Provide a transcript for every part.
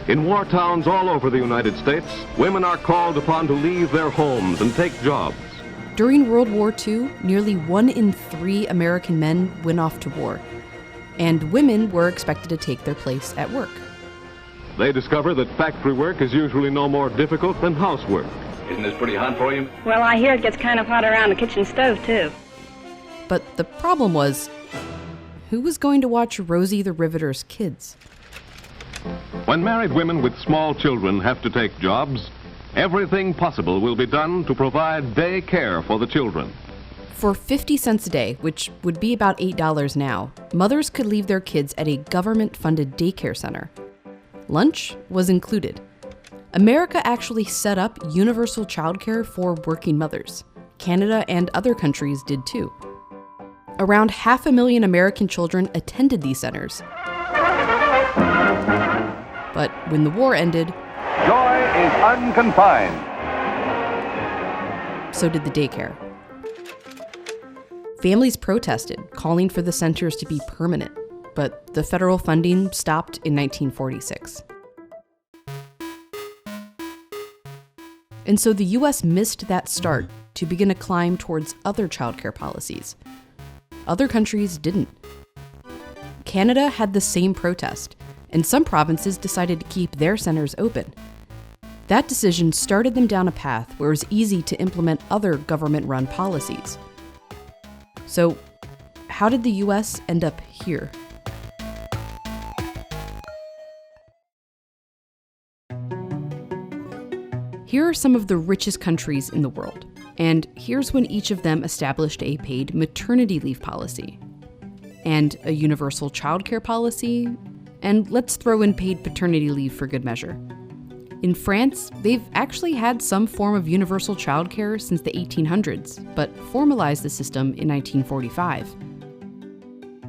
In war towns all over the United States, women are called upon to leave their homes and take jobs. During World War II, nearly 1 in 3 American men went off to war, and women were expected to take their place at work. They discover that factory work is usually no more difficult than housework. Isn't this pretty hot for you? Well, I hear it gets kind of hot around the kitchen stove, too. But the problem was, who was going to watch Rosie the Riveter's kids? When married women with small children have to take jobs, everything possible will be done to provide day care for the children. For 50 cents a day, which would be about $8 now, mothers could leave their kids at a government-funded daycare center. Lunch was included. America actually set up universal childcare for working mothers. Canada and other countries did too. Around 500,000 American children attended these centers. But when the war ended, joy is unconfined. So did the daycare. Families protested, calling for the centers to be permanent, but the federal funding stopped in 1946. And so the U.S. missed that start to begin a climb towards other childcare policies. Other countries didn't. Canada had the same protest, and some provinces decided to keep their centers open. That decision started them down a path where it was easy to implement other government-run policies. So, how did the U.S. end up here? Here are some of the richest countries in the world, and here's when each of them established a paid maternity leave policy, and a universal childcare policy, and let's throw in paid paternity leave for good measure. In France, they've actually had some form of universal childcare since the 1800s, but formalized the system in 1945.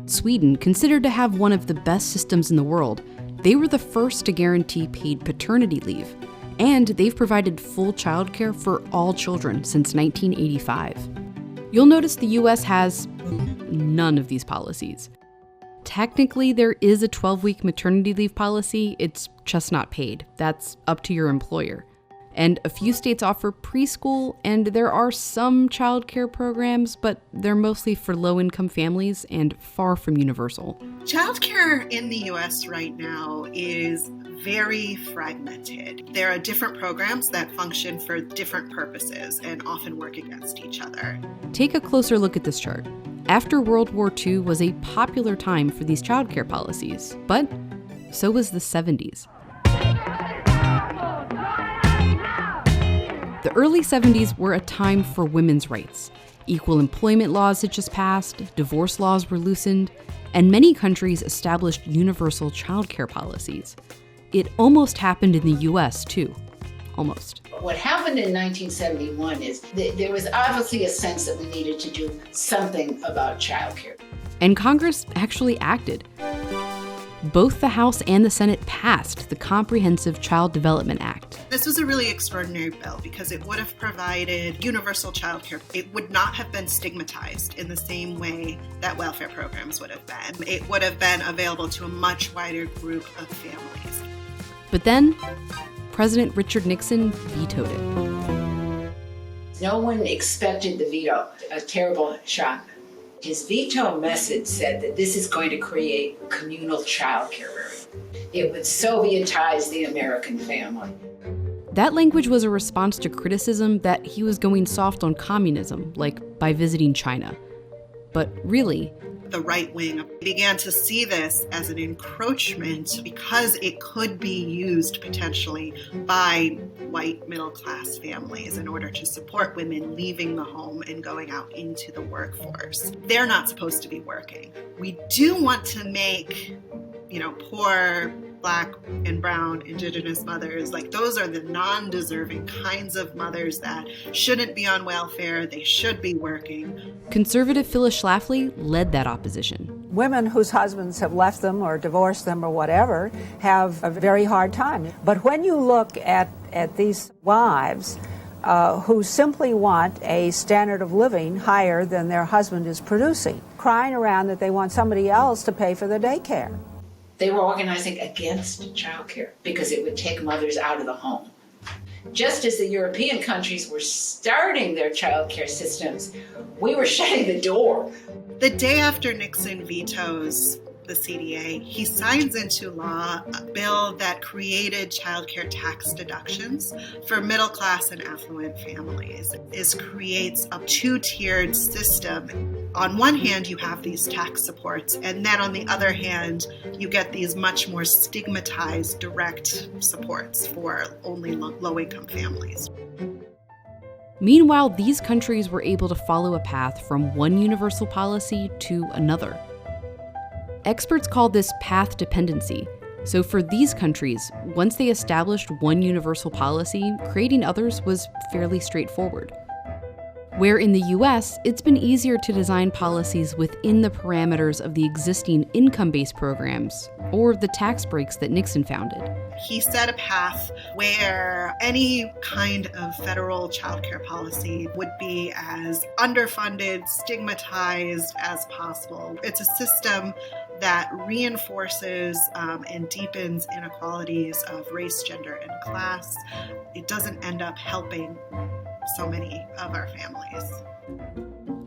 Sweden, considered to have one of the best systems in the world, they were the first to guarantee paid paternity leave, and they've provided full childcare for all children since 1985. You'll notice the US has none of these policies. Technically, there is a 12-week maternity leave policy, it's just not paid. That's up to your employer. And a few states offer preschool, and there are some childcare programs, but they're mostly for low-income families and far from universal. Childcare in the U.S. right now is very fragmented. There are different programs that function for different purposes and often work against each other. Take a closer look at this chart. After World War II was a popular time for these childcare policies, but so was the 70s. The early 70s were a time for women's rights. Equal employment laws had just passed, divorce laws were loosened, and many countries established universal childcare policies. It almost happened in the US, too. Almost. What happened in 1971 is that there was obviously a sense that we needed to do something about childcare. And Congress actually acted. Both the House and the Senate passed the Comprehensive Child Development Act. This was a really extraordinary bill because it would have provided universal childcare. It would not have been stigmatized in the same way that welfare programs would have been. It would have been available to a much wider group of families. But then, President Richard Nixon vetoed it. No one expected the veto, a terrible shock. His veto message said that this is going to create communal childcare. It would Sovietize the American family. That language was a response to criticism that he was going soft on communism, like by visiting China. But really, the right wing began to see this as an encroachment because it could be used potentially by white middle-class families in order to support women leaving the home and going out into the workforce. They're not supposed to be working. We do want to make, poor Black and brown Indigenous mothers, those are the non-deserving kinds of mothers that shouldn't be on welfare, they should be working. Conservative Phyllis Schlafly led that opposition. Women whose husbands have left them or divorced them or whatever have a very hard time. But when you look at these wives who simply want a standard of living higher than their husband is producing, crying around that they want somebody else to pay for their daycare. They were organizing against childcare because it would take mothers out of the home. Just as the European countries were starting their childcare systems, we were shutting the door. The day after Nixon vetoes the CDA, he signs into law a bill that created childcare tax deductions for middle class and affluent families. This creates a two-tiered system. On one hand, you have these tax supports, and then on the other hand, you get these much more stigmatized direct supports for only low-income families. Meanwhile, these countries were able to follow a path from one universal policy to another. Experts call this path dependency. So for these countries, once they established one universal policy, creating others was fairly straightforward. Where in the US, it's been easier to design policies within the parameters of the existing income-based programs or the tax breaks that Nixon founded. He set a path where any kind of federal childcare policy would be as underfunded, stigmatized as possible. It's a system that reinforces and deepens inequalities of race, gender, and class. It doesn't end up helping so many of our families.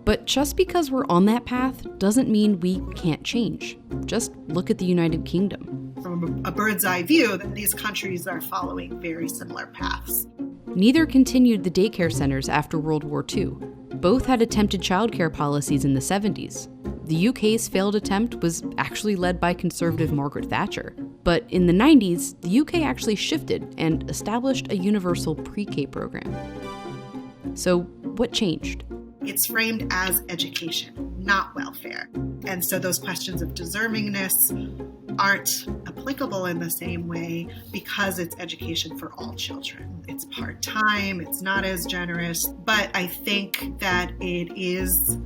But just because we're on that path doesn't mean we can't change. Just look at the United Kingdom. From a bird's eye view, these countries are following very similar paths. Neither continued the daycare centers after World War II. Both had attempted childcare policies in the 70s. The UK's failed attempt was actually led by conservative Margaret Thatcher. But in the 90s, the UK actually shifted and established a universal pre-K program. So what changed? It's framed as education, not welfare. And so those questions of deservingness aren't applicable in the same way because it's education for all children. It's part-time, it's not as generous, but I think that it is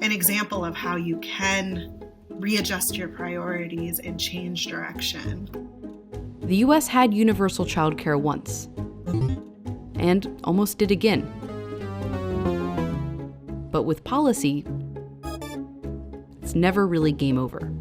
an example of how you can readjust your priorities and change direction. The US had universal childcare once, and almost did again. But with policy, it's never really game over.